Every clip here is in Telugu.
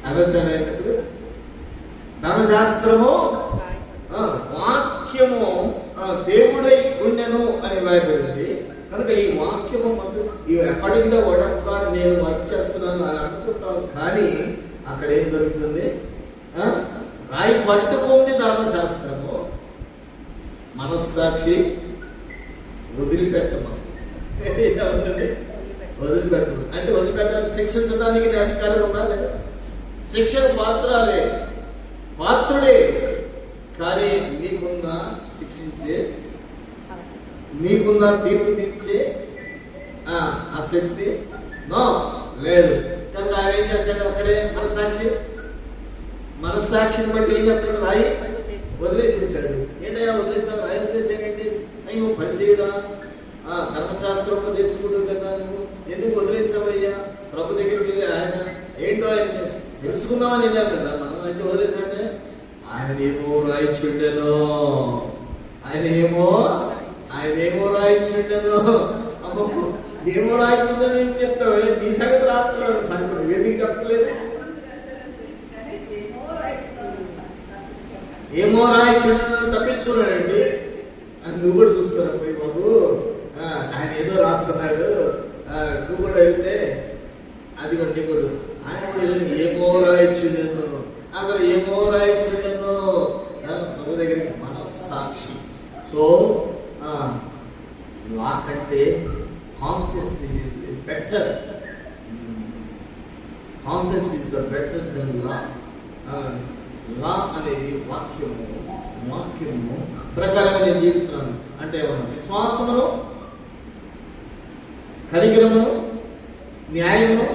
అండర్స్టాండ్ అయినప్పుడు ధర్మశాస్త్రము వాక్యము దేవుడై ఉండెను అని రాయబడింది. కనుక ఈ వాక్యము ఈ according the word of God నేను వర్క్ చేస్తున్నాను అని అనుకుంటాను. కానీ అక్కడ ఏం దొరుకుతుంది? రాయి పట్టుకుంది ధర్మశాస్త్రము, మనస్సాక్షి వదిలిపెట్టమా వదిలిపెట్టము అంటే వదిలిపెట్టాలి. శిక్షించడానికి నీ అధికారం ఉన్నా లేదా? శిక్షణ పాత్రుడే, కానీ నీకున్నా శిక్షించే, నీకున్నా తీర్పు తీర్చే ఆ శక్తి నో లేదు. కనుక ఆయన ఏం చేశాడు? అక్కడే మనస్సాక్షిని బట్టి ఏం చేస్తాడు? రాయి వదిలేసేసాడు. ఏంటయ్యా వదిలేసావు? రాయి వదిలేసాడంటే అయ్యో పరిచయుడా, ధర్మశాస్త్రంలో తెలుసుకుంటుంది కదా, నువ్వు ఎందుకు వదిలేసావయ్యా? ప్రభు దగ్గరికి వెళ్ళి ఆయన ఏంటో ఆయన తెలుసుకుందామని వెళ్ళాం కదా, మనం అంటే వదిలేసాడే. ఆయనేమో రాయిచుండెను, ఆయనేమో రాయిచుండెను. అమ్మో ఏమో రాయిచుండని ఏం చెప్తావు? నీ సంగతి రాస్తున్నాడు, సంగతి వేదిక చెప్పలేదు. ఏమో రాయిచుండెను తప్పించుకున్నాడండి. అని నువ్వు కూడా చూసుకోరా పోయి బాబు, ఆయన ఏదో రాస్తున్నాడు, నువ్వు కూడా వెళ్తే అది కూడా నీకు ఆయన కూడా ఏమో రాయిచుండెను, అందరూ ఏమో రాయిచుండెను ప్రభు దగ్గరికి. మనస్సాక్షి. సో లా కంటే conscious is better. Conscious is the better than law. Law అనేది వాక్యము ప్రకారంగా నేను జీవిస్తున్నాను అంటే విశ్వాసమును, కనికరమును, న్యాయమును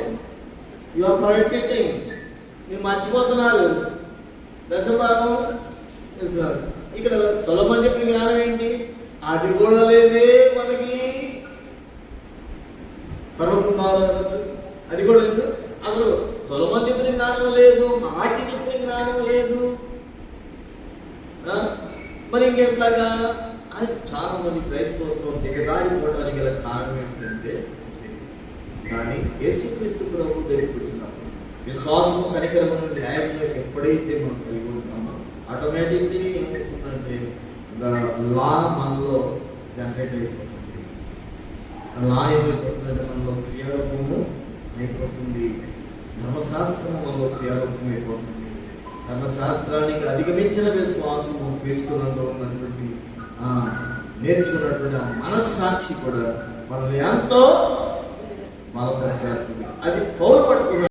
యు ఆర్ ఫర్గెట్టింగ్. మీరు మర్చిపోతున్నారు. దశభాగం ఇస్తున్నారు. ఇక్కడ సొలొమోను చెప్పిన జ్ఞానం ఏంటి? అది కూడా లేదే మనకి. పర్వతం అది కూడా లేదు. అసలు సొలొమోను చెప్పిన జ్ఞానం లేదు, మాకి చెప్పిన జ్ఞానం లేదు. మరి ఇంకెట్లాగా? అది చాలా మంది క్రైస్తవులతో దిగజారిపోవడానికి గల కారణం ఏంటంటే, కానీ యేసుక్రీస్తు ప్రభు దగ్గరికి వచ్చినప్పుడు విశ్వాసము, కనికరము, న్యాయంలో ఎప్పుడైతే మనం కలిగి ఉంటామో ఆటోమేటిక్లీ ఏమవుతుందంటే లా మనలో జనరేట్ అయిపోతుంది. లా ఏమైపోతుందంటే మనలో క్రియారూపము అయిపోతుంది. ధర్మశాస్త్రము మనలో క్రియారూపం అయిపోతుంది. ధర్మశాస్త్రానికి అధిగమించిన విశ్వాసము క్రీస్తునందు ఉన్నటువంటి నేర్చుకున్నటువంటి మనస్సాక్షి కూడా మనల్ని ఎంతో బలపరిచేస్తుంది. అది పౌరు పట్టుకున్న